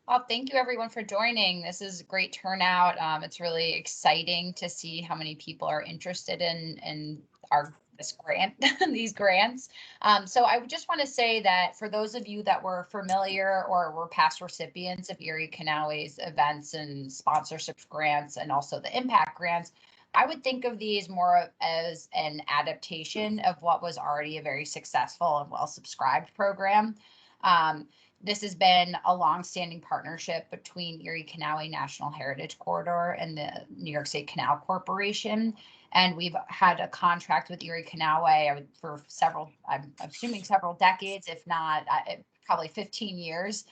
Well, thank you everyone for joining. This is a great turnout. It's really exciting to see how many people are interested in our this grant, these grants. So I would just want to say that for those of you that were familiar or were past recipients of Erie Canalway's events and sponsorships grants and also the impact grants, I would think of these more as an adaptation of what was already a very successful and well subscribed program. Um, this has been a long-standing partnership between Erie Canalway National Heritage Corridor and the New York State Canal Corporation. And we've had a contract with Erie Canalway for several, I'm assuming several decades, if not probably 15 years.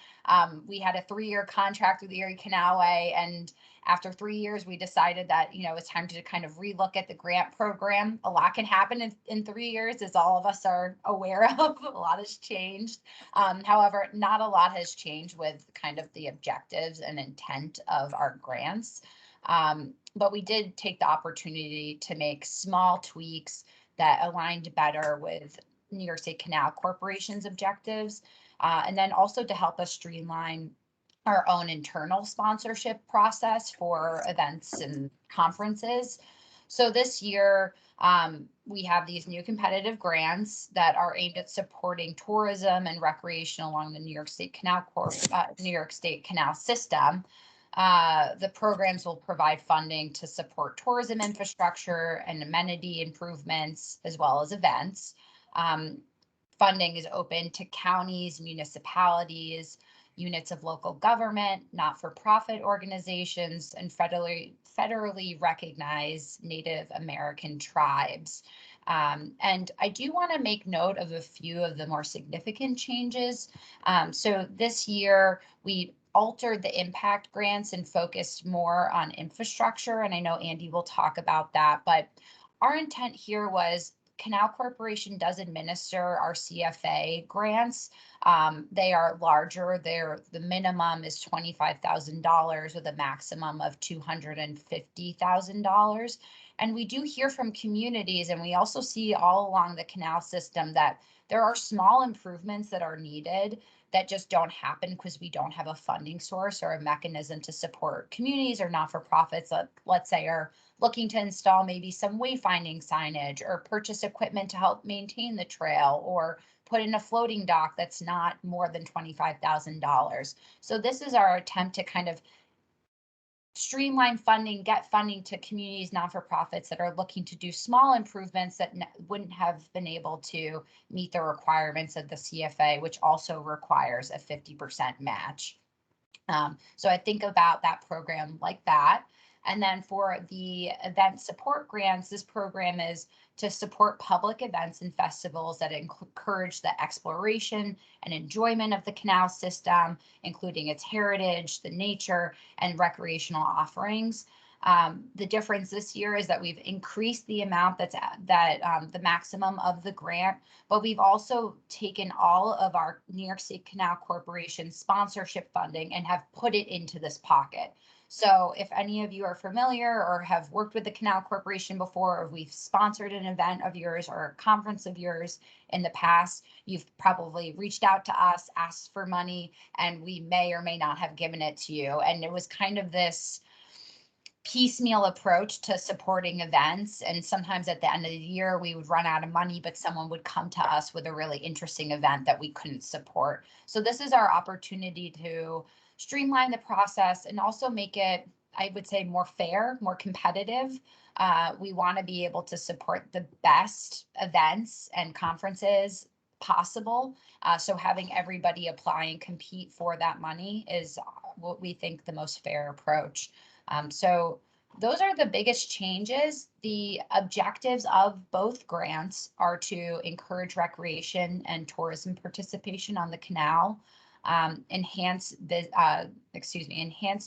We had a 3-year contract with Erie Canalway, and after 3 years, we decided that, it's time to kind of relook at the grant program. A lot can happen in 3 years, as all of us are aware of. A lot has changed. However, not a lot has changed with kind of the objectives and intent of our grants. But we did take the opportunity to make small tweaks that aligned better with New York State Canal Corporation's objectives, and then also to help us streamline our own internal sponsorship process for events and conferences. So this year, we have these new competitive grants that are aimed at supporting tourism and recreation along the New York State New York State Canal system. The programs will provide funding to support tourism infrastructure and amenity improvements, as well as events. Funding is open to counties, municipalities, units of local government, not-for-profit organizations, and federally recognized Native American tribes. And I do want to make note of a few of the more significant changes. So this year, we altered the impact grants and focused more on infrastructure. And I know Andy will talk about that, but our intent here was Canal Corporation does administer our CFA grants. They are larger. The minimum is $25,000 with a maximum of $250,000. And we do hear from communities, and we also see all along the canal system that there are small improvements that are needed that just don't happen because we don't have a funding source or a mechanism to support communities or not-for-profits that, let's say, are looking to install maybe some wayfinding signage or purchase equipment to help maintain the trail or put in a floating dock that's not more than $25,000. So this is our attempt to kind of streamline funding, get funding to communities, not-for-profits that are looking to do small improvements that wouldn't have been able to meet the requirements of the CFA, which also requires a 50% match. So I think about that program like that. And then for the event support grants, this program is to support public events and festivals that encourage the exploration and enjoyment of the canal system, including its heritage, the nature, and recreational offerings. The difference this year is that we've increased the amount the maximum of the grant, but we've also taken all of our New York State Canal Corporation sponsorship funding and have put it into this pocket. So if any of you are familiar or have worked with the Canal Corporation before, or we've sponsored an event of yours or a conference of yours in the past, you've probably reached out to us, asked for money, and we may or may not have given it to you. And it was kind of this piecemeal approach to supporting events. And sometimes at the end of the year, we would run out of money, but someone would come to us with a really interesting event that we couldn't support. So this is our opportunity to streamline the process and also make it, I would say, more fair, more competitive. We want to be able to support the best events and conferences possible. So having everybody apply and compete for that money is what we think the most fair approach. So those are the biggest changes. The objectives of both grants are to encourage recreation and tourism participation on the canal, enhance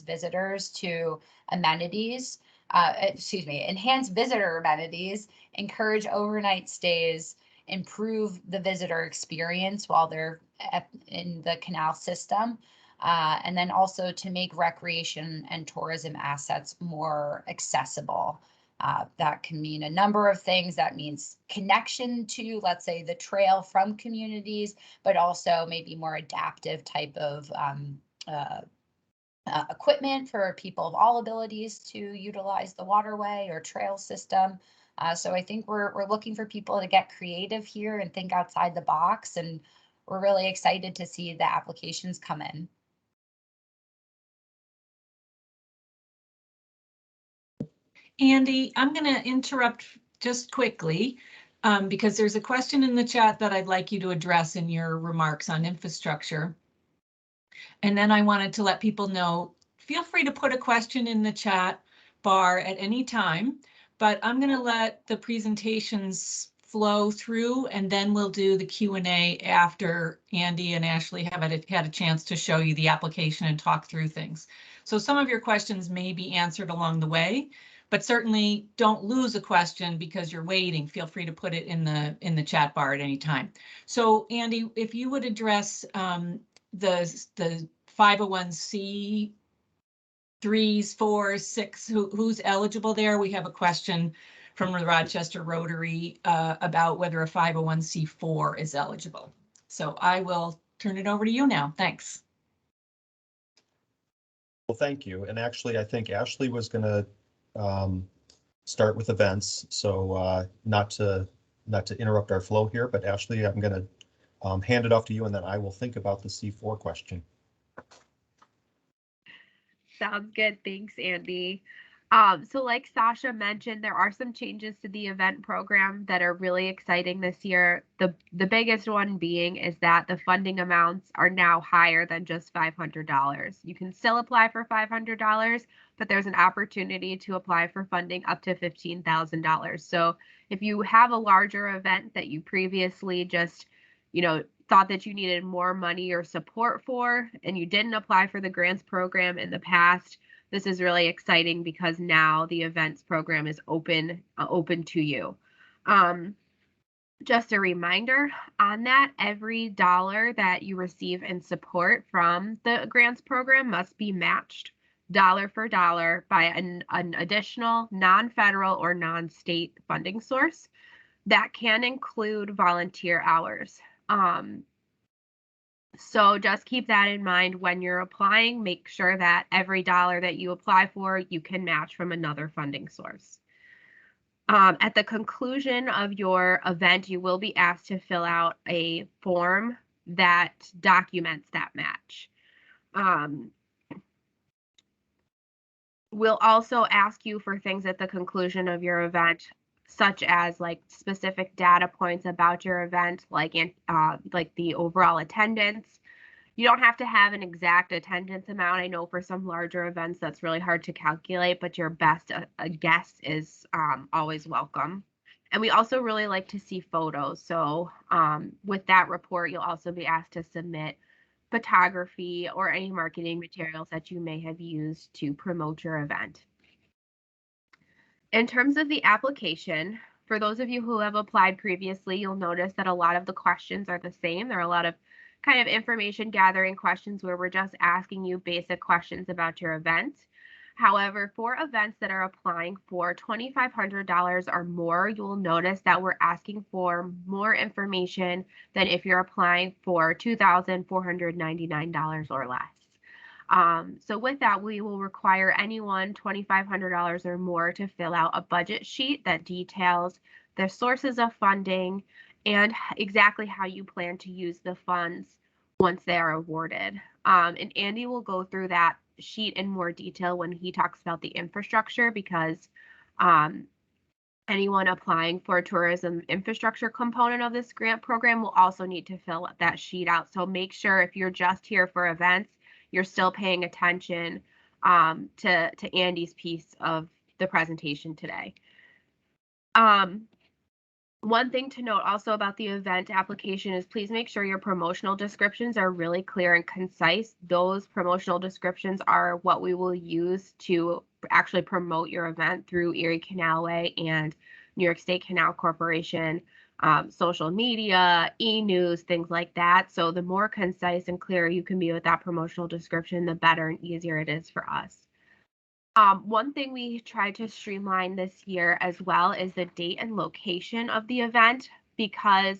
visitors to amenities, enhance visitor amenities, encourage overnight stays, improve the visitor experience while they're in the canal system, and then also to make recreation and tourism assets more accessible. That can mean a number of things. That means connection to, let's say, the trail from communities, but also maybe more adaptive type of equipment for people of all abilities to utilize the waterway or trail system. So I think we're looking for people to get creative here and think outside the box, and we're really excited to see the applications come in. Andy, I'm going to interrupt just quickly because there's a question in the chat that I'd like you to address in your remarks on infrastructure. And then I wanted to let people know, feel free to put a question in the chat bar at any time, but I'm going to let the presentations flow through, and then we'll do the Q&A after Andy and Ashley have had a chance to show you the application and talk through things. So some of your questions may be answered along the way, but certainly don't lose a question because you're waiting. Feel free to put it in the chat bar at any time. So Andy, if you would address the 501c 3s, 4s, 6, who's eligible there. We have a question from the Rochester Rotary about whether a 501c4 is eligible. So I will turn it over to you now. Thanks. Well, thank you. And actually, I think Ashley was going to start with events. So not to interrupt our flow here, but Ashley, I'm going to hand it off to you, and then I will think about the C4 question. Sounds good. Thanks, Andy. So like Sasha mentioned, there are some changes to the event program that are really exciting this year. The biggest one being is that the funding amounts are now higher than just $500. You can still apply for $500, but there's an opportunity to apply for funding up to $15,000. So if you have a larger event that you previously just, thought that you needed more money or support for, and you didn't apply for the grants program in the past, this is really exciting because now the events program is open to you. Just a reminder on that, every dollar that you receive in support from the grants program must be matched dollar for dollar by an additional non-federal or non-state funding source. That can include volunteer hours. So just keep that in mind when you're applying. Make sure that every dollar that you apply for, you can match from another funding source. At the conclusion of your event, you will be asked to fill out a form that documents that match. We'll also ask you for things at the conclusion of your event, such as like specific data points about your event, like the overall attendance. You don't have to have an exact attendance amount. I know for some larger events that's really hard to calculate, but your best guess is always welcome. And we also really like to see photos. So with that report, you'll also be asked to submit photography or any marketing materials that you may have used to promote your event. In terms of the application, for those of you who have applied previously, you'll notice that a lot of the questions are the same. There are a lot of kind of information gathering questions where we're just asking you basic questions about your event. However, for events that are applying for $2,500 or more, you'll notice that we're asking for more information than if you're applying for $2,499 or less. So with that, we will require anyone $2,500 or more to fill out a budget sheet that details the sources of funding and exactly how you plan to use the funds once they are awarded. And Andy will go through that sheet in more detail when he talks about the infrastructure, because anyone applying for a tourism infrastructure component of this grant program will also need to fill that sheet out. So make sure if you're just here for events, you're still paying attention to Andy's piece of the presentation today. One thing to note also about the event application is please make sure your promotional descriptions are really clear and concise. Those promotional descriptions are what we will use to actually promote your event through Erie Canalway and New York State Canal Corporation, social media, e-news, things like that. So the more concise and clear you can be with that promotional description, the better and easier it is for us. One thing we tried to streamline this year as well is the date and location of the event, because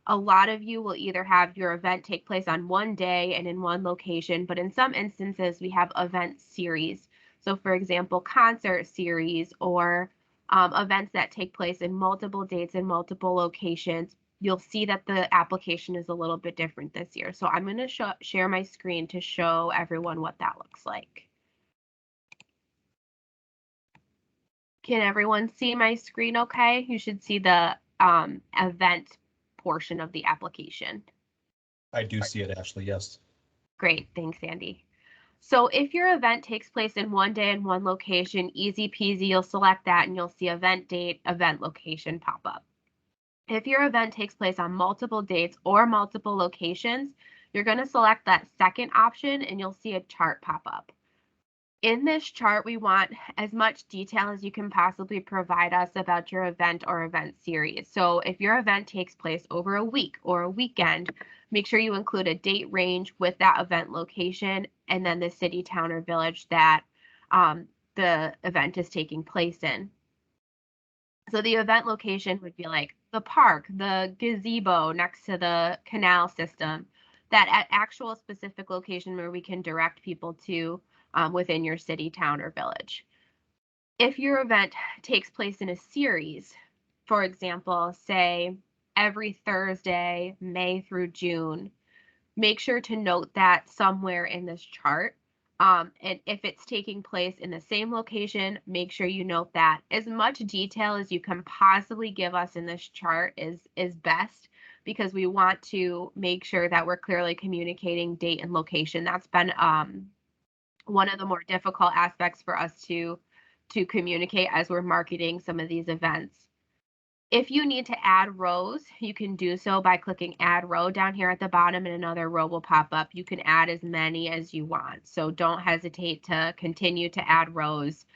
A lot of you will either have your event take place on one day and in one location, but in some instances we have event series. So for example, concert series or events that take place in multiple dates and multiple locations. You'll see that the application is a little bit different this year. So I'm going to share my screen to show everyone what that looks like. Can everyone see my screen okay? You should see the event portion of the application. I do see it, Ashley, yes. Great, thanks, Andy. So if your event takes place in one day in one location, easy peasy, you'll select that and you'll see event date, event location pop up. If your event takes place on multiple dates or multiple locations, you're going to select that second option and you'll see a chart pop up. In this chart, we want as much detail as you can possibly provide us about your event or event series. So if your event takes place over a week or a weekend, make sure you include a date range with that event location and then the city, town, or village that the event is taking place in. So the event location would be like the park, the gazebo next to the canal system, that actual specific location where we can direct people to within your city, town, or village. If your event takes place in a series, for example, say every Thursday, May through June, make sure to note that somewhere in this chart. And if it's taking place in the same location, make sure you note that. As much detail as you can possibly give us in this chart is best, because we want to make sure that we're clearly communicating date and location. That's been one of the more difficult aspects for us to communicate as we're marketing some of these events. If you need to add rows, you can do so by clicking add row down here at the bottom, and another row will pop up. You can add as many as you want. So don't hesitate to continue to add rows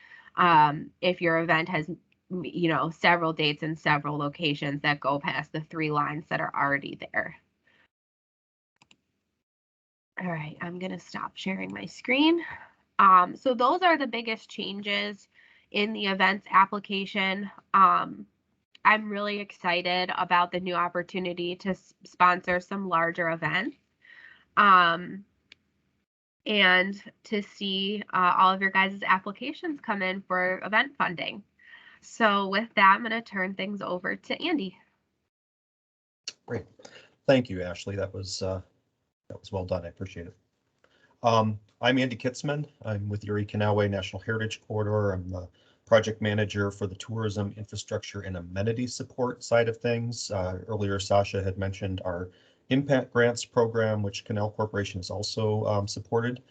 if your event has, you know, several dates and several locations that go past the 3 lines that are already there. All right, I'm going to stop sharing my screen. So those are the biggest changes in the events application. I'm really excited about the new opportunity to sponsor some larger events and to see all of your guys' applications come in for event funding. So with that, I'm going to turn things over to Andy. Great. Thank you, Ashley. That was well done. I appreciate it. I'm Andy Kitzman. I'm with Erie Canalway National Heritage Corridor. I'm the project manager for the tourism infrastructure and amenity support side of things. Earlier, Sasha had mentioned our impact grants program, which Canal Corporation has also supported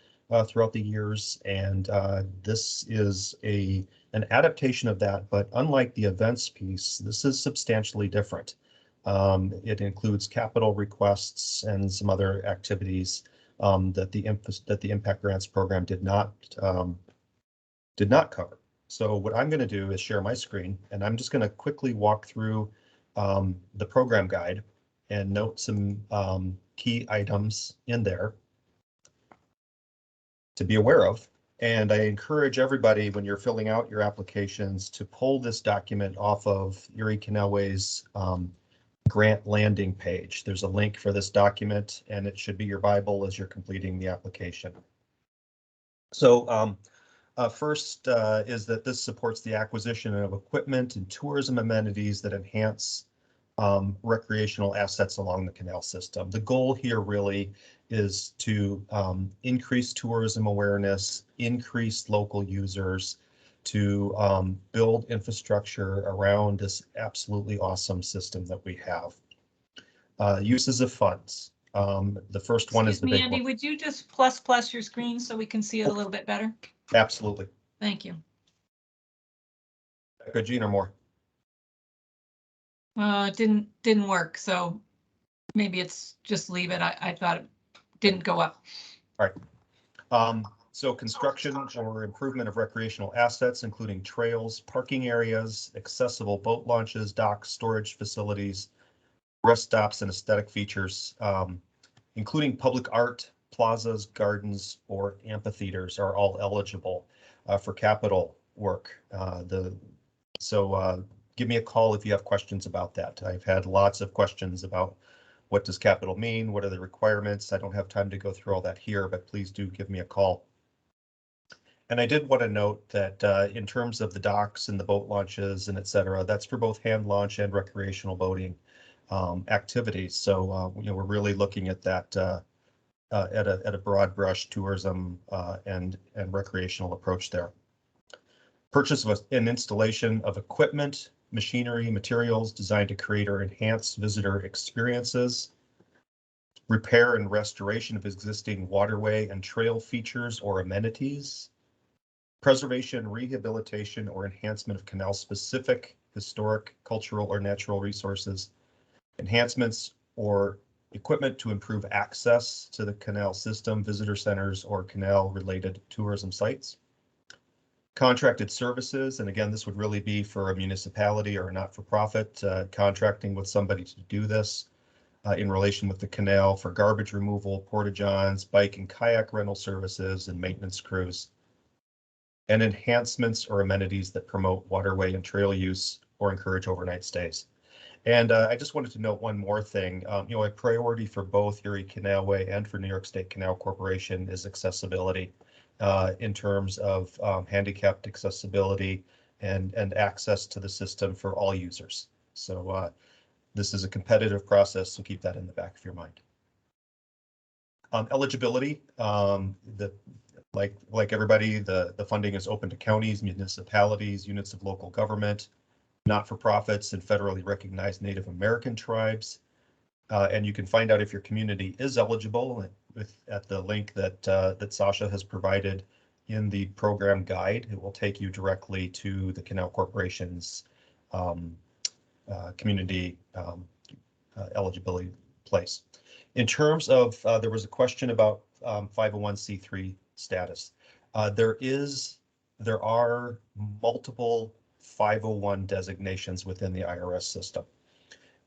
throughout the years. And this is an adaptation of that, but unlike the events piece, this is substantially different. It includes capital requests and some other activities that the impact grants program did not cover. So what I'm going to do is share my screen, and I'm just going to quickly walk through the program guide and note some key items in there to be aware of. And I encourage everybody, when you're filling out your applications, to pull this document off of Erie Canalway's grant landing page. There's a link for this document, and it should be your Bible as you're completing the application. So first is that this supports the acquisition of equipment and tourism amenities that enhance recreational assets along the canal system. The goal here really is to increase tourism awareness, increase local users, to build infrastructure around this absolutely awesome system that we have. Uses of funds. The first one is the big Andy, one. would you just plus your screen so we can see it a little bit better? Absolutely. Thank you. Good, Gene, or more? It didn't work, so maybe it's just leave it. I thought it didn't go up. All right. So construction or improvement of recreational assets, including trails, parking areas, accessible boat launches, docks, storage facilities, rest stops, and aesthetic features, including public art, plazas, gardens, or amphitheaters are all eligible for capital work. So give me a call if you have questions about that. I've had lots of questions about what does capital mean? What are the requirements? I don't have time to go through all that here, but please do give me a call. And I did want to note that in terms of the docks and the boat launches and et cetera, that's for both hand launch and recreational boating activities. So we're really looking at that at a broad brush tourism and recreational approach there. Purchase of an installation of equipment, machinery, materials designed to create or enhance visitor experiences. Repair and restoration of existing waterway and trail features or amenities. Preservation, rehabilitation, or enhancement of canal-specific historic, cultural, or natural resources. Enhancements or equipment to improve access to the canal system, visitor centers, or canal-related tourism sites. Contracted services, and again, this would really be for a municipality or a not-for-profit contracting with somebody to do this in relation with the canal for garbage removal, porta-johns, bike and kayak rental services, and maintenance crews. And enhancements or amenities that promote waterway and trail use or encourage overnight stays. And I just wanted to note one more thing. A priority for both Erie Canalway and for New York State Canal Corporation is accessibility in terms of handicapped accessibility and access to the system for all users. So this is a competitive process, so keep that in the back of your mind. Eligibility, like everybody, the funding is open to counties, municipalities, units of local government, not-for-profits, and federally recognized Native American tribes. And you can find out if your community is eligible at the link that Sasha has provided in the program guide. It will take you directly to the Canal Corporation's community eligibility place. In terms of, there was a question about 501c3 status. There are multiple 501 designations within the IRS system.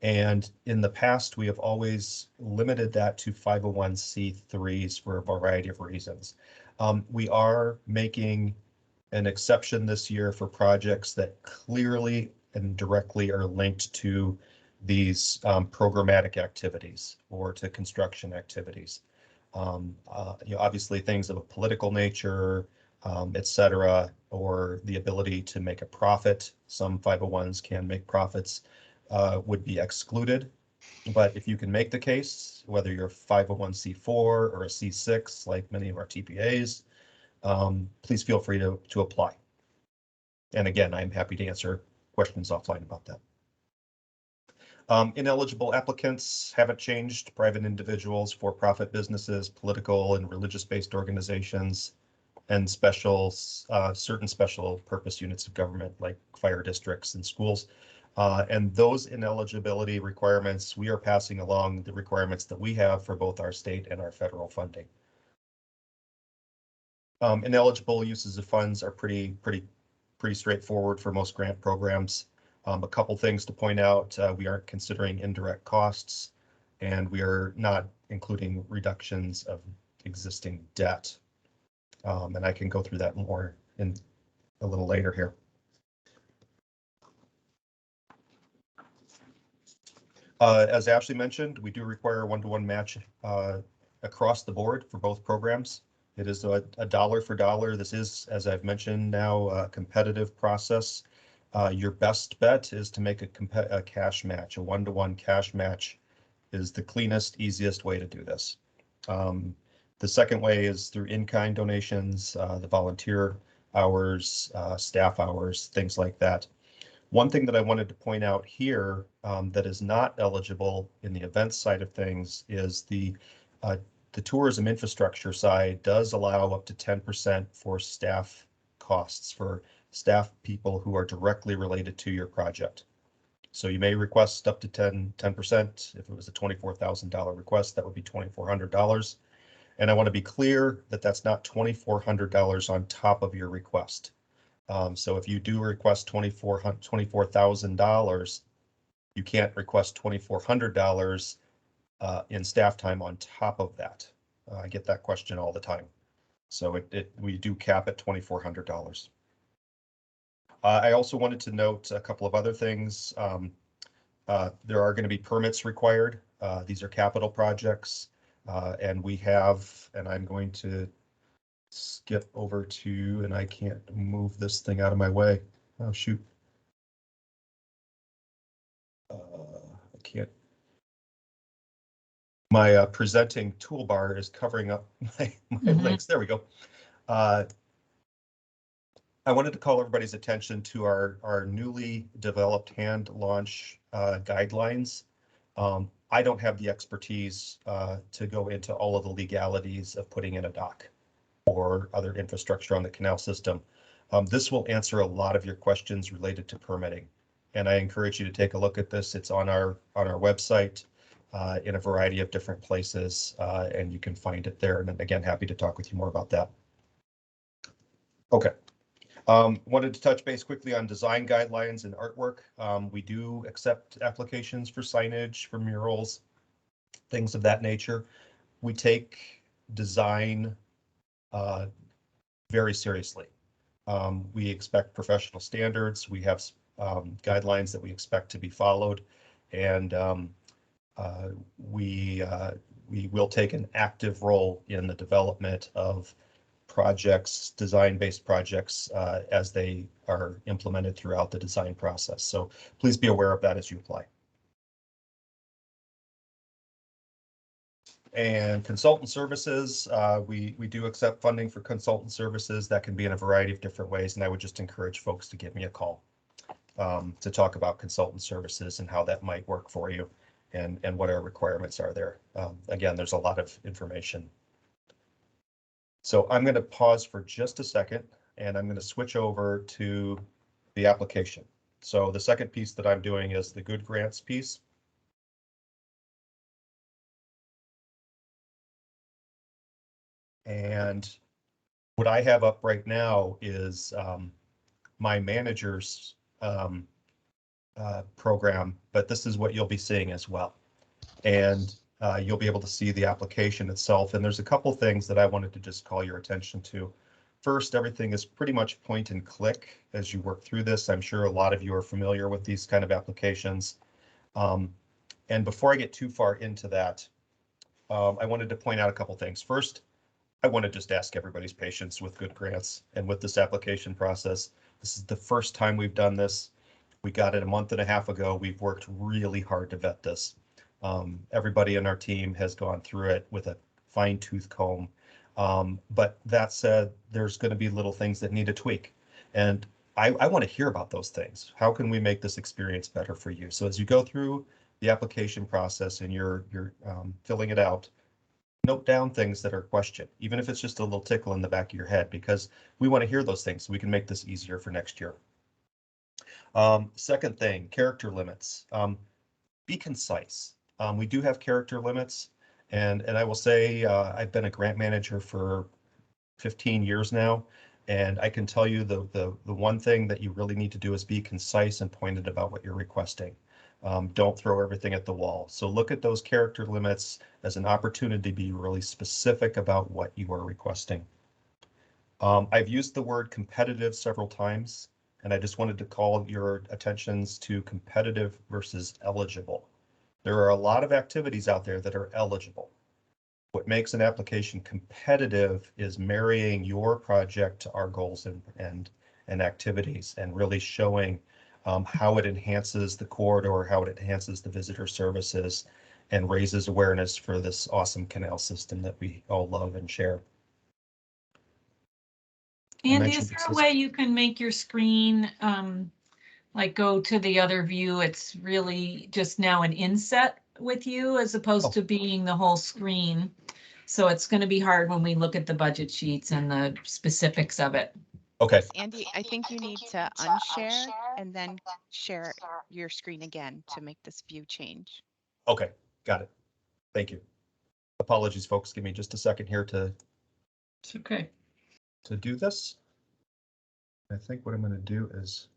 And in the past, we have always limited that to 501c3s for a variety of reasons. We are making an exception this year for projects that clearly and directly are linked to these programmatic activities or to construction activities. Obviously things of a political nature, et cetera, or the ability to make a profit. Some 501s can make profits, would be excluded. But if you can make the case, whether you're 501c4 or a C6, like many of our TPAs, please feel free to apply. And again, I'm happy to answer questions offline about that. Ineligible applicants haven't changed. Private individuals, for-profit businesses, political and religious-based organizations, and certain special purpose units of government like fire districts and schools. And those ineligibility requirements, we are passing along the requirements that we have for both our state and our federal funding. Ineligible uses of funds are pretty straightforward for most grant programs. A couple things to point out, we aren't considering indirect costs, and we are not including reductions of existing debt. And I can go through that more in a little later here. As Ashley mentioned, we do require a one-to-one match across the board for both programs. It is a dollar for dollar. This is, as I've mentioned now, a competitive process. Your best bet is to make a cash match. A one-to-one cash match is the cleanest, easiest way to do this. The second way is through in-kind donations, the volunteer hours, staff hours, things like that. One thing that I wanted to point out here that is not eligible in the events side of things is the tourism infrastructure side does allow up to 10% for staff costs for staff people who are directly related to your project. So you may request up to 10%. If it was a $24,000 request, that would be $2,400. And I want to be clear that that's not $2,400 on top of your request. So if you do request $24,000, you can't request $2,400 in staff time on top of that. I get that question all the time. So we do cap at $2,400. I also wanted to note a couple of other things. There are going to be permits required These are capital projects, and we have, and I'm going to skip over to, and I can't move this thing out of my way. Oh, shoot. I can't. My presenting toolbar is covering up my links. There we go. I wanted to call everybody's attention to our newly developed hand launch guidelines. I don't have the expertise to go into all of the legalities of putting in a dock or other infrastructure on the canal system. This will answer a lot of your questions related to permitting, and I encourage you to take a look at this. It's on our website in a variety of different places, and you can find it there. And again, happy to talk with you more about that. Okay. Wanted to touch base quickly on design guidelines and artwork. We do accept applications for signage, for murals, things of that nature. We take design very seriously. We expect professional standards. We have guidelines that we expect to be followed, and we will take an active role in the development of projects, design-based projects, as they are implemented throughout the design process. So please be aware of that as you apply. And consultant services, we do accept funding for consultant services. That can be in a variety of different ways, and I would just encourage folks to give me a call to talk about consultant services and how that might work for you, and what our requirements are there. Again, there's a lot of information. So I'm going to pause for just a second, and I'm going to switch over to the application. So the second piece that I'm doing is the good grants piece. And what I have up right now is my manager's program, but this is what you'll be seeing as well. And you'll be able to see the application itself. And there's a couple things that I wanted to just call your attention to. First, everything is pretty much point and click as you work through this. I'm sure a lot of you are familiar with these kind of applications. And before I get too far into that, I wanted to point out a couple things. First, I want to just ask everybody's patience with good grants and with this application process. This is the first time we've done this. We got it a month and a half ago. We've worked really hard to vet this. Everybody in our team has gone through it with a fine-tooth comb. But that said, there's going to be little things that need a tweak. And I want to hear about those things. How can we make this experience better for you? So as you go through the application process and you're filling it out, note down things that are questioned, even if it's just a little tickle in the back of your head, because we want to hear those things so we can make this easier for next year. Second thing, character limits. Be concise. We do have character limits, and I will say I've been a grant manager for 15 years now, and I can tell you the one thing that you really need to do is be concise and pointed about what you're requesting. Don't throw everything at the wall. So look at those character limits as an opportunity to be really specific about what you are requesting. I've used the word competitive several times, and I just wanted to call your attentions to competitive versus eligible. There are a lot of activities out there that are eligible. What makes an application competitive is marrying your project to our goals and activities, and really showing how it enhances the corridor, how it enhances the visitor services, and raises awareness for this awesome canal system that we all love and share. And is there a way you can make your screen like go to the other view? It's really just now an inset with you as opposed to being the whole screen. So it's going to be hard when we look at the budget sheets and the specifics of it. Okay. Andy, I think you need to unshare and then share your screen again to make this view change. Okay, got it. Thank you. Apologies, folks. Give me just a second here to. It's okay. To do this. I think what I'm going to do is.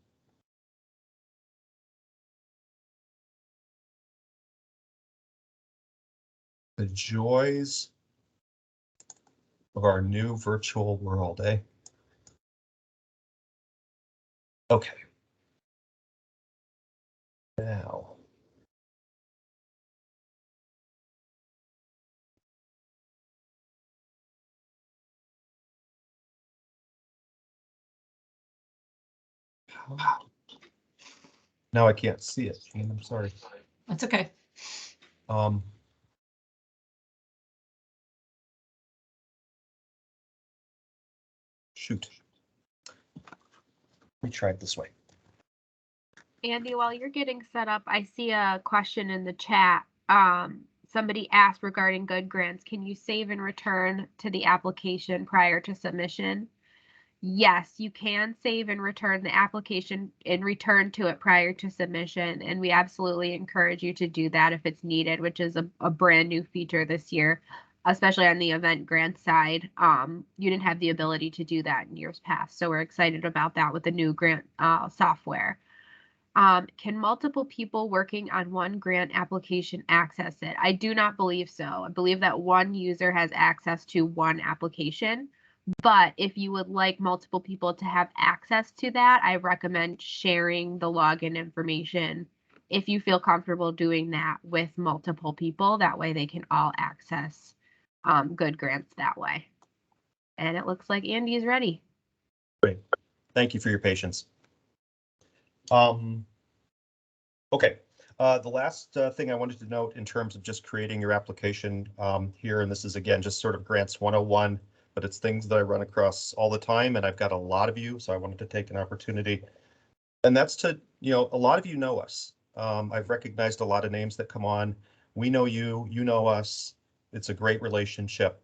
The joys of our new virtual world, eh? Okay. Now. Now I can't see it, Jean, I'm sorry. That's okay. Shoot. Let me try it this way. Andy, while you're getting set up, I see a question in the chat. Somebody asked regarding good grants, can you save and return to the application prior to submission? Yes, you can save and return the application and return to it prior to submission. And we absolutely encourage you to do that if it's needed, which is a brand new feature this year, especially on the event grant side. You didn't have the ability to do that in years past. So we're excited about that with the new grant software. Can multiple people working on one grant application access it? I do not believe so. I believe that one user has access to one application. But if you would like multiple people to have access to that, I recommend sharing the login information if you feel comfortable doing that with multiple people. That way they can all access good grants that way. And it looks like Andy is ready. Great. Thank you for your patience. Okay. The last thing I wanted to note in terms of just creating your application here, and this is again just sort of grants 101. But it's things that I run across all the time, and I've got a lot of you, so I wanted to take an opportunity. And that's to, a lot of you know us. I've recognized a lot of names that come on. We know you, you know us. It's a great relationship.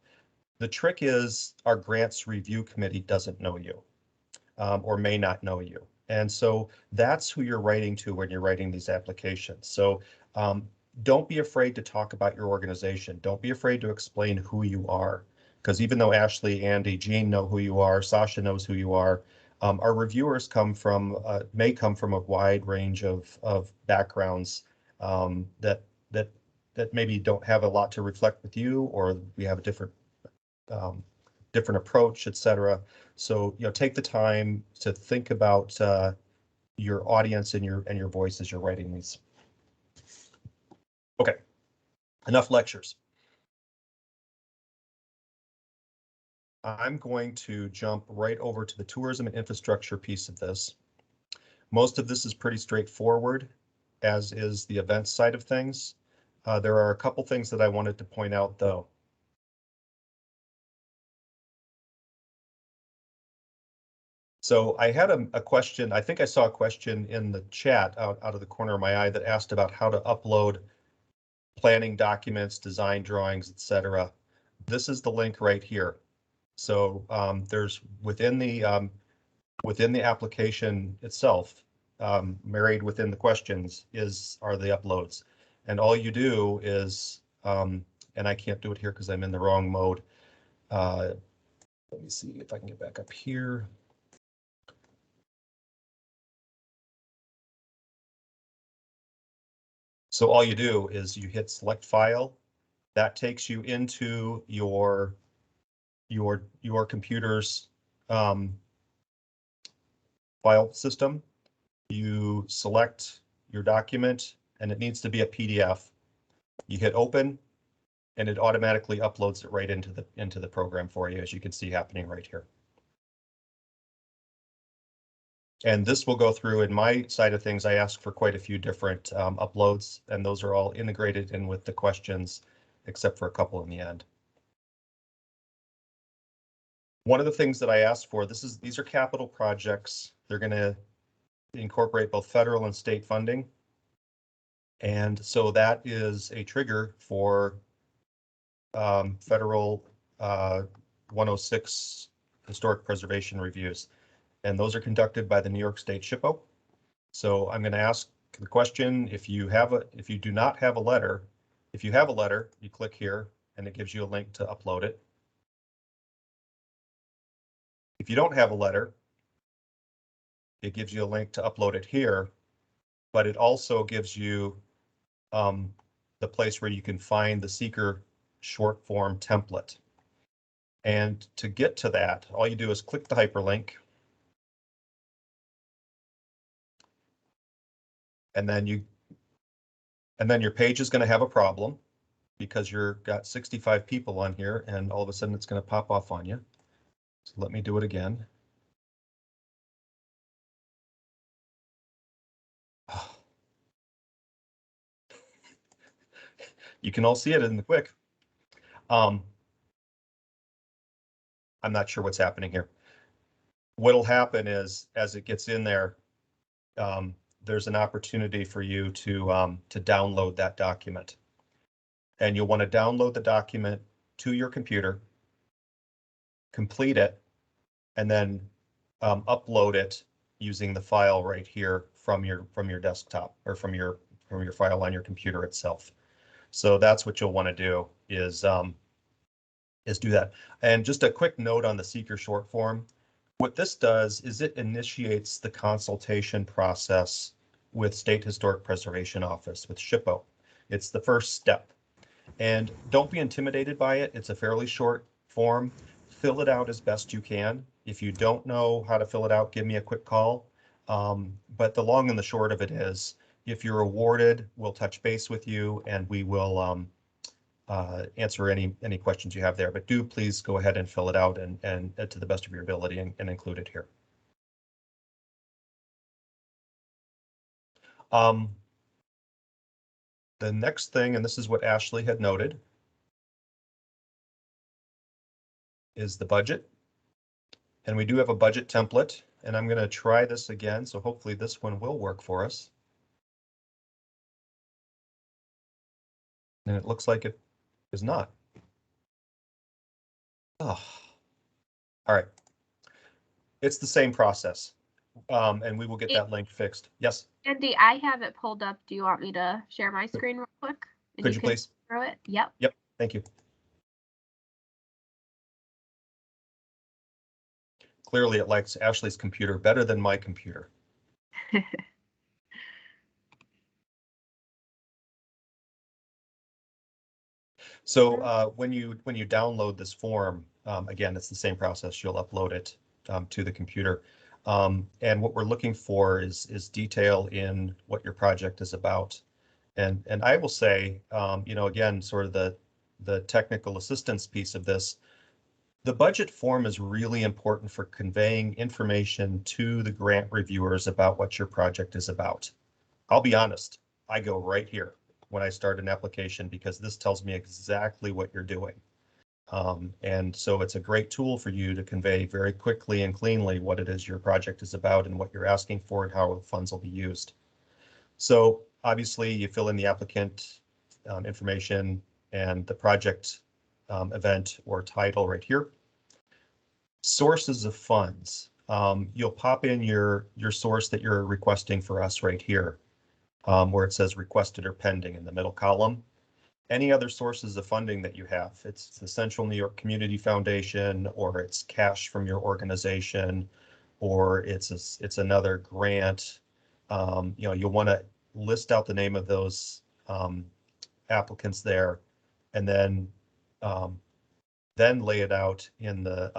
The trick is our grants review committee doesn't know you or may not know you. And so that's who you're writing to when you're writing these applications. So don't be afraid to talk about your organization. Don't be afraid to explain who you are. Because even though Ashley, Andy, Jean know who you are, Sasha knows who you are, our reviewers may come from a wide range of backgrounds that maybe don't have a lot to reflect with you, or we have a different approach, etc. So take the time to think about your audience and your voice as you're writing these. Okay, enough lectures. I'm going to jump right over to the tourism and infrastructure piece of this. Most of this is pretty straightforward, as is the events side of things. There are a couple things that I wanted to point out, though. So I had a question, I think I saw a question in the chat out of the corner of my eye that asked about how to upload planning documents, design drawings, etc. This is the link right here. So there's within the application itself, married within the questions are the uploads, and all you do is, and I can't do it here because I'm in the wrong mode. Let me see if I can get back up here. So all you do is you hit select file. That takes you into your computer's file system. You select your document, and it needs to be a PDF. You hit open, and it automatically uploads it right into the program for you, as you can see happening right here. And this will go through, in my side of things, I ask for quite a few different uploads, and those are all integrated in with the questions, except for a couple in the end. One of the things that I asked for, these are capital projects. They're going to incorporate both federal and state funding. And so that is a trigger for federal 106 historic preservation reviews. And those are conducted by the New York State SHPO. So I'm going to ask the question, if you do not have a letter, if you have a letter, you click here and it gives you a link to upload it. If you don't have a letter, it gives you a link to upload it here, but it also gives you the place where you can find the seeker short form template. And to get to that, all you do is click the hyperlink. And then your page is going to have a problem because you've got 65 people on here, and all of a sudden it's going to pop off on you. So let me do it again. You can all see it in the quick. I'm not sure what's happening here. What'll happen is, as it gets in there, there's an opportunity for you to download that document. And you'll want to download the document to your computer, complete it, and then upload it using the file right here from your desktop, or from your file on your computer itself. So that's what you'll want to do is do that. And just a quick note on the seeker short form. What this does is it initiates the consultation process with State Historic Preservation Office, with SHPO. It's the first step. And don't be intimidated by it. It's a fairly short form. Fill it out as best you can. If you don't know how to fill it out, give me a quick call. But the long and the short of it is, if you're awarded, we'll touch base with you and we will answer any questions you have there. But do please go ahead and fill it out and to the best of your ability and include it here. The next thing, and this is what Ashley had noted, is the budget. And we do have a budget template, and I'm going to try this again, so hopefully this one will work for us. And it looks like it is not. Oh. All right. It's the same process, and we will get that link fixed. Yes? Andy, I have it pulled up. Do you want me to share my screen real quick? And Could you can please? through it? Yep. Yep, thank you. Clearly it likes Ashley's computer better than my computer. So when you download this form, again, it's the same process. You'll upload it to the computer. And what we're looking for is detail in what your project is about. And I will say, you know, again, sort of the technical assistance piece of this, the budget form is really important for conveying information to the grant reviewers about what your project is about. I'll be honest, I go right here when I start an application because this tells me exactly what you're doing. And so it's a great tool for you to convey very quickly and cleanly what it is your project is about and what you're asking for and how the funds will be used. So obviously you fill in the applicant information and the project event or title right here. Sources of funds. You'll pop in your source that you're requesting for us right here, where it says requested or pending in the middle column. Any other sources of funding that you have. It's the Central New York Community Foundation, or it's cash from your organization, or it's another grant. You know, you'll want to list out the name of those applicants there, and then lay it out in the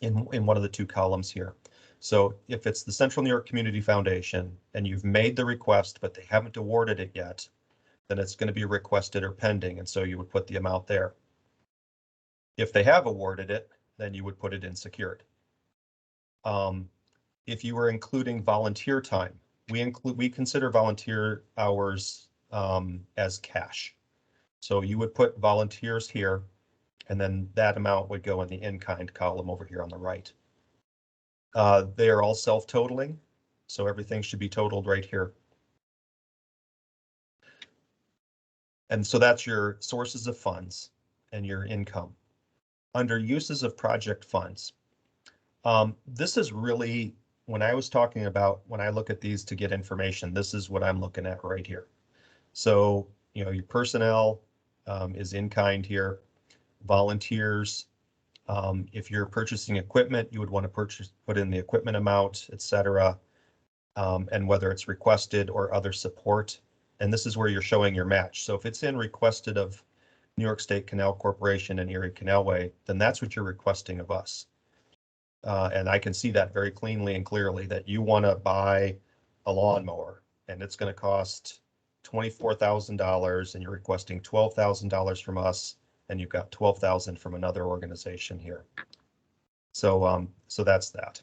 in one of the two columns here. So if it's the Central New York Community Foundation and you've made the request but they haven't awarded it yet, then it's going to be requested or pending, and so you would put the amount there. If they have awarded it, then you would put it in secured. If you were including volunteer time, we consider volunteer hours as cash. So you would put volunteers here, and then that amount would go in the in-kind column over here on the right. They are all self-totaling, so everything should be totaled right here. And so that's your sources of funds and your income. Under uses of project funds, this is really, when I was talking about, when I look at these to get information, this is what I'm looking at right here. So, you know, your personnel is in kind here. Volunteers, if you're purchasing equipment, you would want to put in the equipment amount, etc. And whether it's requested or other support. And this is where you're showing your match. So if it's in requested of New York State Canal Corporation and Erie Canalway, then that's what you're requesting of us. And I can see that very cleanly and clearly, that you want to buy a lawnmower and it's going to cost $24,000 and you're requesting $12,000 from us, and you've got $12,000 from another organization here. So so that's that.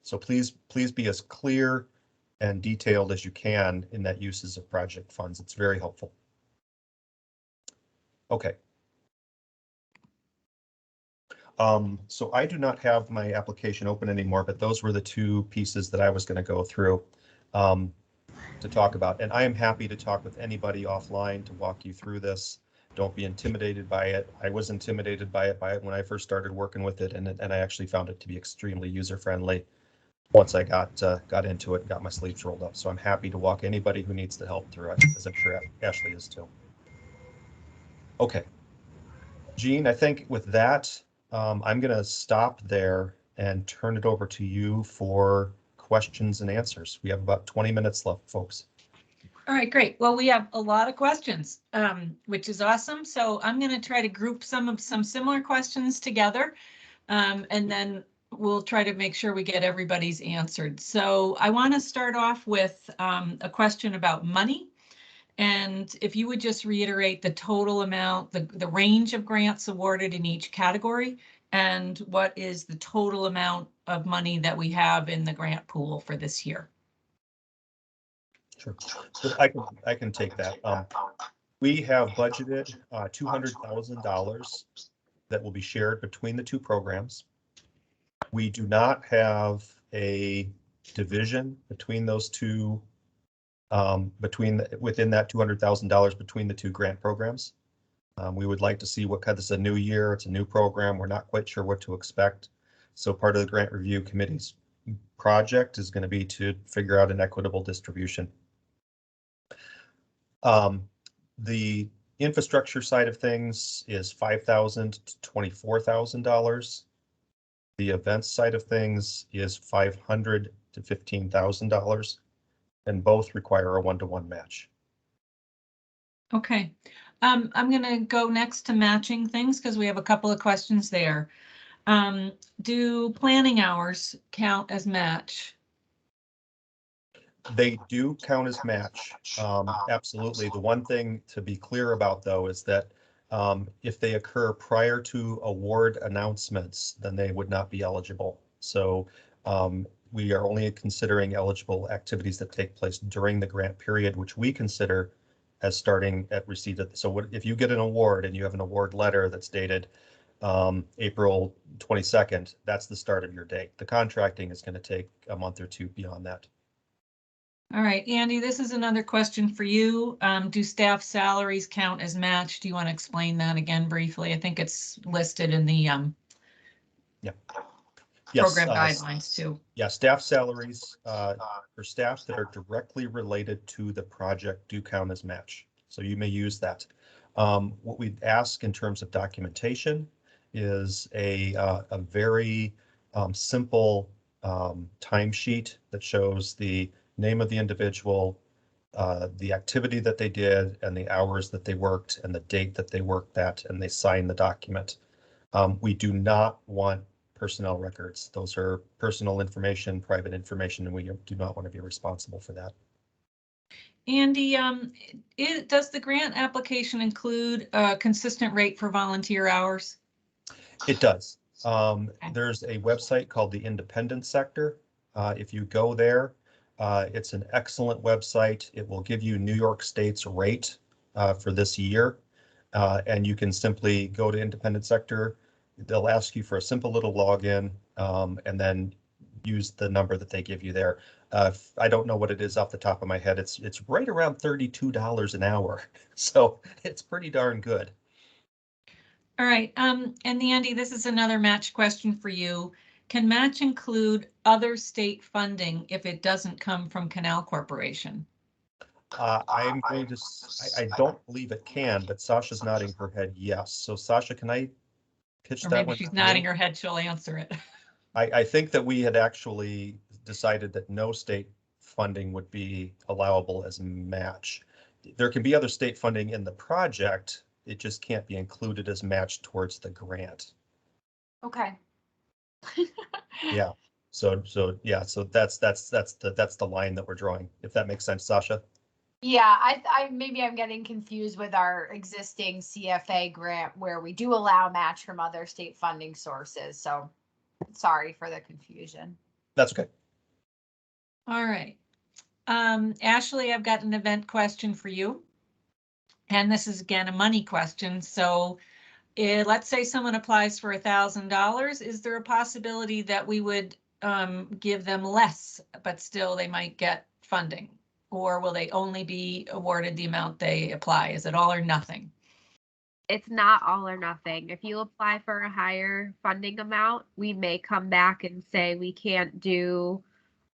So please be as clear and detailed as you can in that uses of project funds. It's very helpful. Okay. So I do not have my application open anymore, but those were the two pieces that I was going to go through to talk about. And I am happy to talk with anybody offline to walk you through this. Don't be intimidated by it. I was intimidated by it when I first started working with it, and I actually found it to be extremely user-friendly once I got into it and got my sleeves rolled up. So I'm happy to walk anybody who needs the help through it, as I'm sure Ashley is too. Okay. Jean, I think with that, I'm going to stop there and turn it over to you for questions and answers. We have about 20 minutes left, folks. All right, great. Well, we have a lot of questions, which is awesome. So I'm going to try to group some similar questions together, and then we'll try to make sure we get everybody's answered. So I want to start off with a question about money. And if you would just reiterate the total amount, the range of grants awarded in each category, and what is the total amount of money that we have in the grant pool for this year. Sure. So I can take that. We have budgeted $200,000 that will be shared between the two programs. We do not have a division between those two, within that $200,000 between the two grant programs. We would like to see what kind. This is a new year. It's a new program. We're not quite sure what to expect. So part of the grant review committee's project is going to be to figure out an equitable distribution. The infrastructure side of things is $5,000 to $24,000. The events side of things is $500 to $15,000, and both require a one-to-one match. Okay, I'm going to go next to matching things because we have a couple of questions there. Do planning hours count as match? They do count as match. Absolutely. The one thing to be clear about, though, is that if they occur prior to award announcements, then they would not be eligible. So we are only considering eligible activities that take place during the grant period, which we consider as starting at receipt of. So if you get an award and you have an award letter that's dated April 22nd, that's the start of your date. The contracting is going to take a month or two beyond that. All right, Andy, this is another question for you. Do staff salaries count as match? Do you want to explain that again briefly? I think it's listed in the program guidelines too. Yeah, staff salaries for staff that are directly related to the project do count as match. So you may use that. What we'd ask in terms of documentation is a very simple timesheet that shows the name of the individual, the activity that they did, and the hours that they worked, and the date that they worked that, and they sign the document. We do not want personnel records. Those are personal information, private information, and we do not want to be responsible for that. Andy, does the grant application include a consistent rate for volunteer hours? It does. There's a website called the Independent Sector. If you go there, it's an excellent website. It will give you New York State's rate for this year, and you can simply go to Independent Sector. They'll ask you for a simple little login, and then use the number that they give you there. I don't know what it is off the top of my head. It's right around $32 an hour, so it's pretty darn good. All right, and Andy, this is another match question for you. Can match include other state funding if it doesn't come from Canal Corporation? I'm going to, I don't believe it can, but Sasha's nodding her head yes. So Sasha, can I pitch Or that maybe one? she's nodding her head, she'll answer it. I think that we had actually decided that no state funding would be allowable as match. There can be other state funding in the project. It just can't be included as match towards the grant. Okay. Yeah. So yeah. So that's the line that we're drawing. If that makes sense, Sasha. Yeah, I maybe I'm getting confused with our existing CFA grant where we do allow match from other state funding sources. So sorry for the confusion. That's okay. All right. Ashley, I've got an event question for you. And this is again a money question. So let's say someone applies for $1,000. Is there a possibility that we would give them less, but still they might get funding? Or will they only be awarded the amount they apply? Is it all or nothing? It's not all or nothing. If you apply for a higher funding amount, we may come back and say we can't do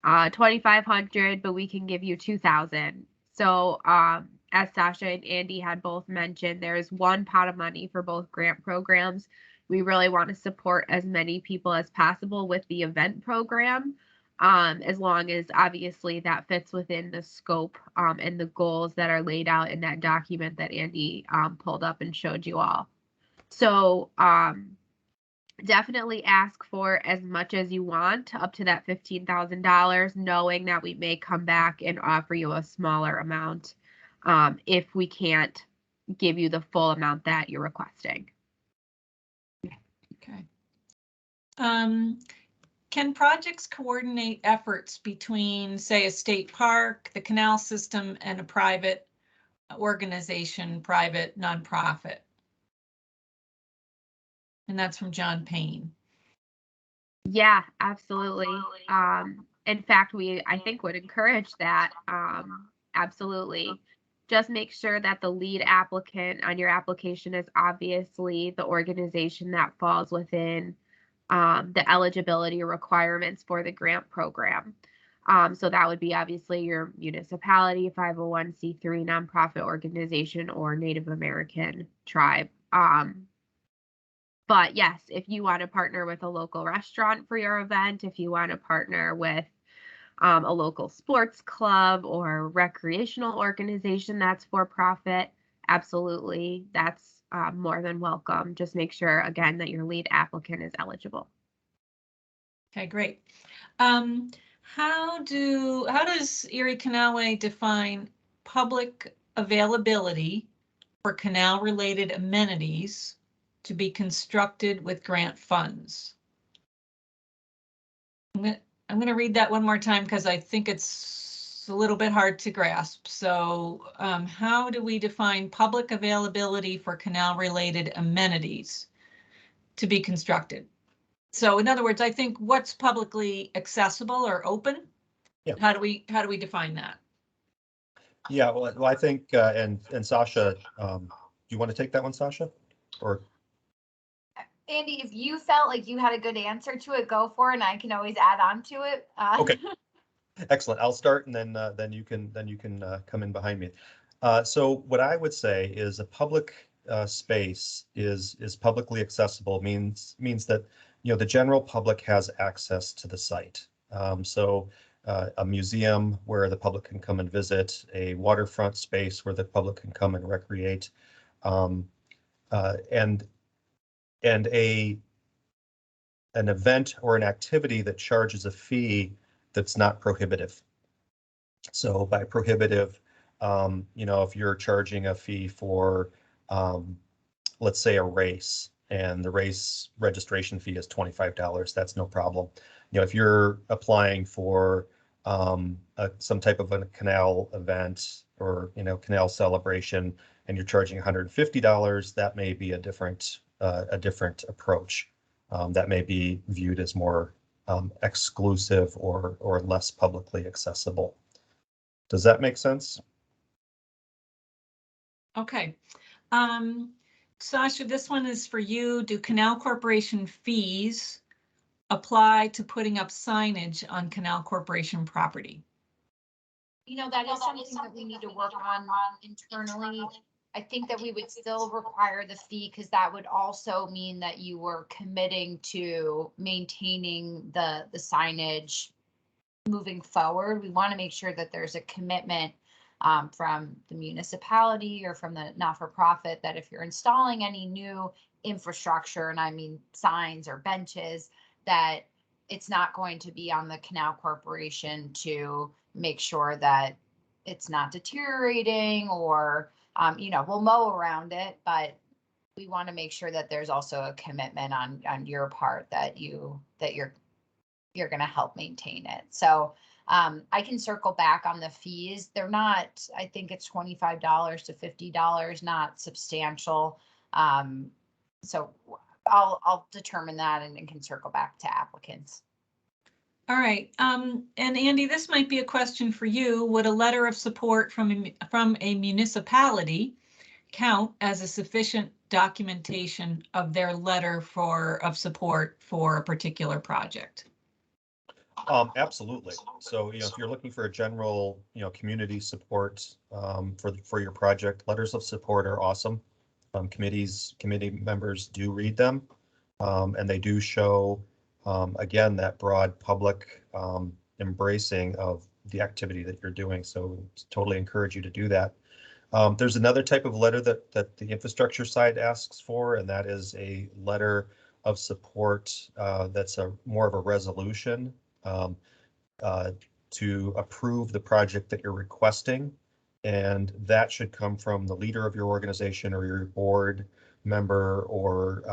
2,500, but we can give you 2,000. So as Sasha and Andy had both mentioned, there is one pot of money for both grant programs. We really want to support as many people as possible with the event program, as long as obviously that fits within the scope and the goals that are laid out in that document that Andy pulled up and showed you all. So definitely ask for as much as you want, up to that $15,000, knowing that we may come back and offer you a smaller amount if we can't give you the full amount that you're requesting. Okay. Can projects coordinate efforts between, say, a state park, the canal system, and a private organization, private nonprofit? And that's from John Payne. Yeah, absolutely. In fact, I think would encourage that. Absolutely. Just make sure that the lead applicant on your application is obviously the organization that falls within the eligibility requirements for the grant program. So that would be obviously your municipality, 501c3 nonprofit organization, or Native American tribe. But yes, if you want to partner with a local restaurant for your event, if you want to partner with a local sports club or recreational organization that's for profit, absolutely, that's more than welcome. Just make sure, again, that your lead applicant is eligible. Okay, great. How does Erie Canalway define public availability for canal-related amenities to be constructed with grant funds? I'm going to read that one more time because I think it's a little bit hard to grasp. So how do we define public availability for canal-related amenities to be constructed? So in other words, I think what's publicly accessible or open? Yeah. How do we define that? Yeah, well, I think, and Sasha, do you want to take that one, Sasha? Or Andy, if you felt like you had a good answer to it, go for it, and I can always add on to it. Okay. Excellent. I'll start, and then you can come in behind me. So what I would say is a public space is publicly accessible means that the general public has access to the site. So a museum where the public can come and visit, a waterfront space where the public can come and recreate, and an event or an activity that charges a fee that's not prohibitive. So by prohibitive, if you're charging a fee for, let's say, a race, and the race registration fee is $25, that's no problem. If you're applying for some type of a canal event or canal celebration, and you're charging $150, that may be a different approach. That may be viewed as more exclusive or less publicly accessible. Does that make sense? Okay. Sasha, this one is for you. Do Canal Corporation fees apply to putting up signage on Canal Corporation property? That is something that we need to work on internally. I think that we would still require the fee because that would also mean that you were committing to maintaining the signage moving forward. We want to make sure that there's a commitment from the municipality or from the not-for-profit that if you're installing any new infrastructure, and I mean signs or benches, that it's not going to be on the Canal Corporation to make sure that it's not deteriorating, or we'll mow around it, but we want to make sure that there's also a commitment on your part that you're going to help maintain it. So I can circle back on the fees. They're not, I think it's $25 to $50, not substantial. So I'll determine that and can circle back to applicants. All right, and Andy, this might be a question for you. Would a letter of support from a municipality count as a sufficient documentation of their letter of support for a particular project? Absolutely. So, if you're looking for a general, community support for your project, letters of support are awesome. Committee members do read them, and they do show, again, that broad public embracing of the activity that you're doing. So, totally encourage you to do that. There's another type of letter that the infrastructure side asks for, and that is a letter of support that's more of a resolution to approve the project that you're requesting. And that should come from the leader of your organization or your board member or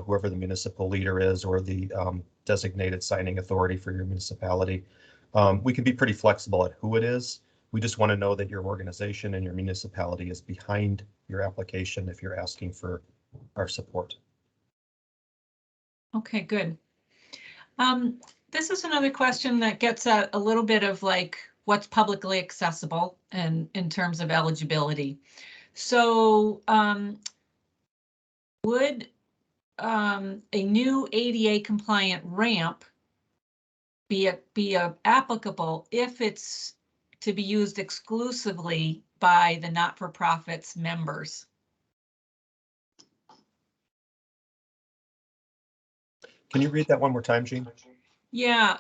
whoever the municipal leader is or the designated signing authority for your municipality. We can be pretty flexible at who it is. We just want to know that your organization and your municipality is behind your application if you're asking for our support. Okay, good. This is another question that gets at a little bit of like what's publicly accessible and in terms of eligibility. So would a new ADA compliant ramp be applicable if it's to be used exclusively by the not-for-profits members? Can you read that one more time, Jean? Yeah,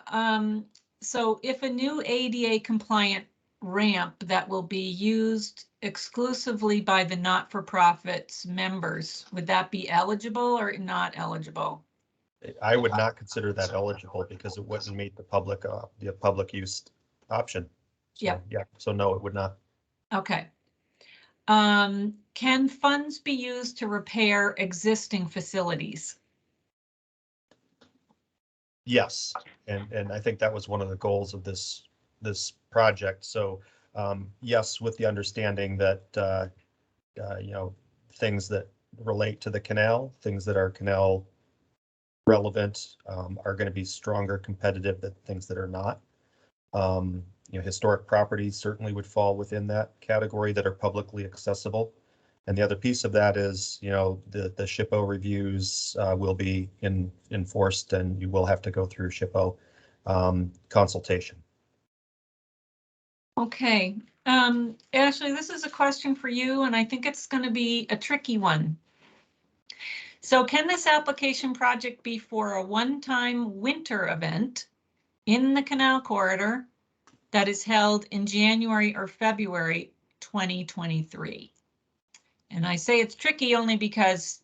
so if a new ADA compliant ramp that will be used exclusively by the not-for-profits members, would that be eligible or not eligible? I would not consider that eligible because it wouldn't meet the public use option. So, Yep. Yeah, so no, it would not. Okay. Can funds be used to repair existing facilities? Yes, and I think that was one of the goals of this project. So yes, with the understanding that things that relate to the canal, things that are canal relevant, are going to be stronger competitive than things that are not. Historic properties certainly would fall within that category that are publicly accessible. And the other piece of that is, the SHPO reviews will be enforced, and you will have to go through SHPO consultation. Okay, Ashley, this is a question for you, and I think it's going to be a tricky one. So can this application project be for a one-time winter event in the canal corridor that is held in January or February 2023? And I say it's tricky only because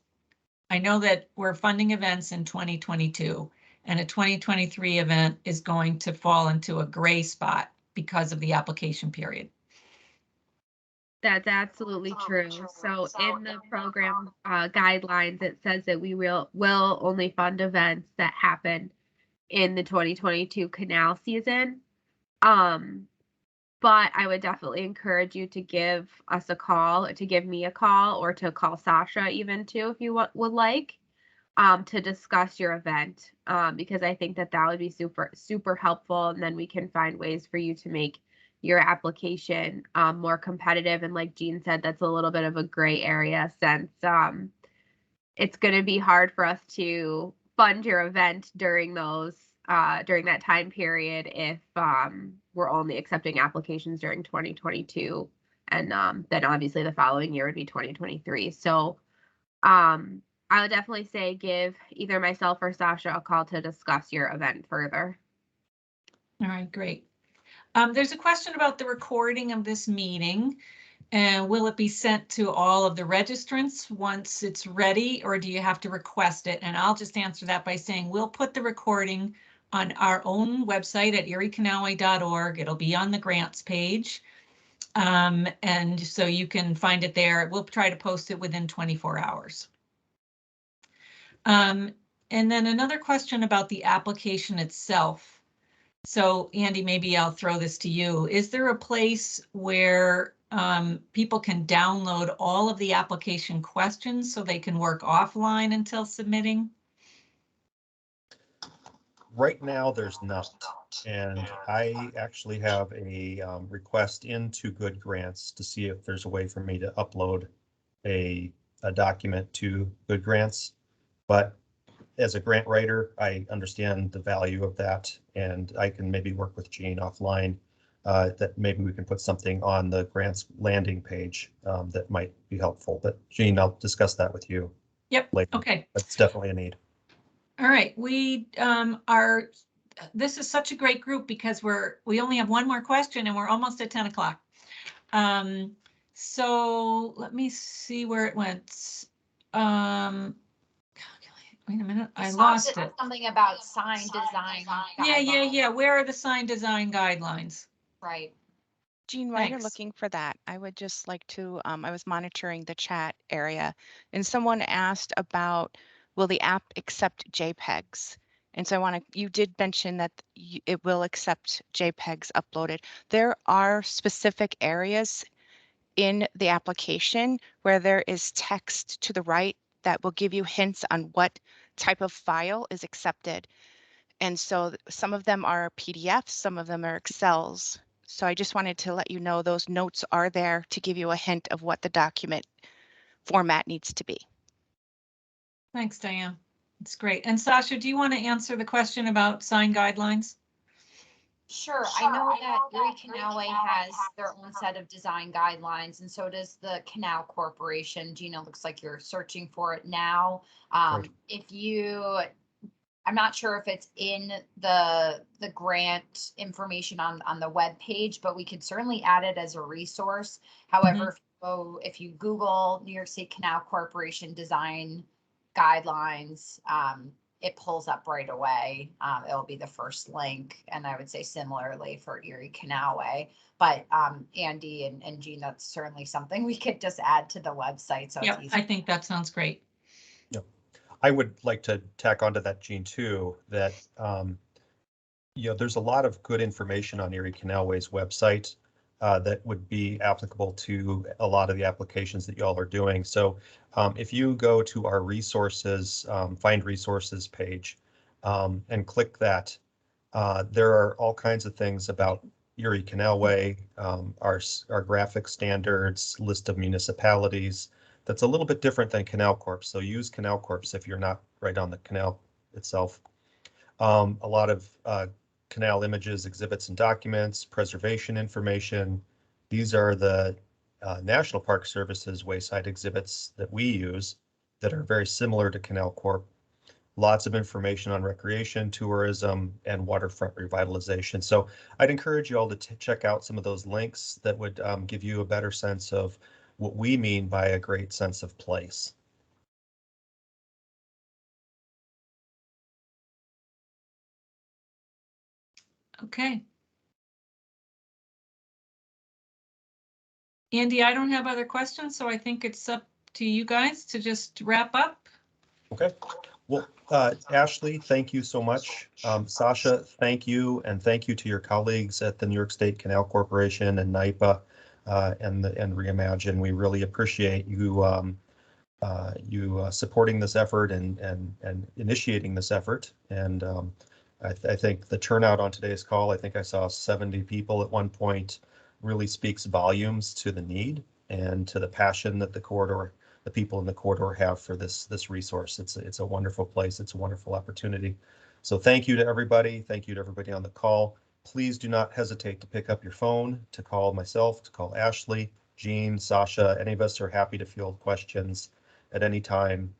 I know that we're funding events in 2022, and a 2023 event is going to fall into a gray spot because of the application period. That's absolutely true. So in the program guidelines, it says that we will only fund events that happen in the 2022 canal season. But I would definitely encourage you to give us a call, or to give me a call, or to call Sasha even too, if you would like, to discuss your event, because I think that would be super helpful, and then we can find ways for you to make your application more competitive. And like Jean said, that's a little bit of a gray area, since it's going to be hard for us to fund your event during that time period if we're only accepting applications during 2022, and then obviously the following year would be 2023. So I would definitely say give either myself or Sasha a call to discuss your event further. All right, great. There's a question about the recording of this meeting. And will it be sent to all of the registrants once it's ready, or do you have to request it? And I'll just answer that by saying we'll put the recording on our own website at eriecanalway.org. It'll be on the grants page. And so you can find it there. We'll try to post it within 24 hours. And then another question about the application itself. So Andy, maybe I'll throw this to you. Is there a place where people can download all of the application questions so they can work offline until submitting? Right now, there's not. And I actually have a request into Good Grants to see if there's a way for me to upload a document to Good Grants. But as a grant writer, I understand the value of that, and I can maybe work with Jean offline that maybe we can put something on the grants landing page that might be helpful. But Jean, I'll discuss that with you. Yep. Later. Okay. That's definitely a need. All right. We this is such a great group because we only have one more question and we're almost at 10 o'clock. So let me see where it went. Wait a minute, I lost it. Something about sign design. Yeah. Where are the sign design guidelines? Right. Jean, while you're Thanks. looking for that, I would just like to, I was monitoring the chat area and someone asked about, will the app accept JPEGs? And so you did mention that it will accept JPEGs uploaded. There are specific areas in the application where there is text to the right that will give you hints on what type of file is accepted. And so some of them are PDFs, some of them are Excels. So I just wanted to let you know those notes are there to give you a hint of what the document format needs to be. Thanks, Diane. It's great. And Sasha, do you want to answer the question about sign guidelines? Sure. I know that Erie Canalway has their own set of design guidelines, and so does the Canal Corporation. Gina, looks like you're searching for it now. Right. I'm not sure if it's in the grant information on the web page, but we could certainly add it as a resource. However, if you Google New York State Canal Corporation design guidelines, it pulls up right away. It'll be the first link, and I would say similarly for Erie Canalway. But Andy and Jean, that's certainly something we could just add to the website. So yeah, I think that sounds great. Yep. I would like to tack onto that, Jean, too, that there's a lot of good information on Erie Canalway's website that would be applicable to a lot of the applications that y'all are doing. So if you go to our resources, find resources page and click that, there are all kinds of things about Erie Canalway, our graphic standards, list of municipalities. That's a little bit different than Canal Corp. So use Canal Corp if you're not right on the canal itself. A lot of canal images, exhibits, and documents, preservation information. These are the National Park Service's wayside exhibits that we use that are very similar to Canal Corp. Lots of information on recreation, tourism, and waterfront revitalization. So I'd encourage you all to check out some of those links that would give you a better sense of what we mean by a great sense of place. Okay. Andy, I don't have other questions, so I think it's up to you guys to just wrap up. Okay. Well, Ashley, thank you so much. Sasha, thank you, and thank you to your colleagues at the New York State Canal Corporation and NYPA and Reimagine. We really appreciate you supporting this effort and initiating this effort. And I think the turnout on today's call, I think I saw 70 people at one point, really speaks volumes to the need and to the passion that the people in the corridor have for this resource. It's a wonderful place. It's a wonderful opportunity. So thank you to everybody. Thank you to everybody on the call. Please do not hesitate to pick up your phone, to call myself, to call Ashley, Jean, Sasha. Any of us are happy to field questions at any time.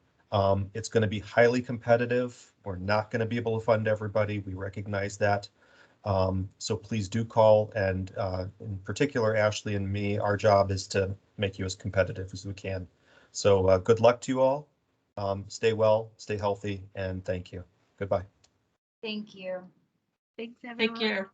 It's going to be highly competitive. We're not going to be able to fund everybody. We recognize that. So please do call, and in particular, Ashley and me, our job is to make you as competitive as we can. So good luck to you all. Stay well, stay healthy, and thank you. Goodbye. Thank you. Thanks, everyone. Take care.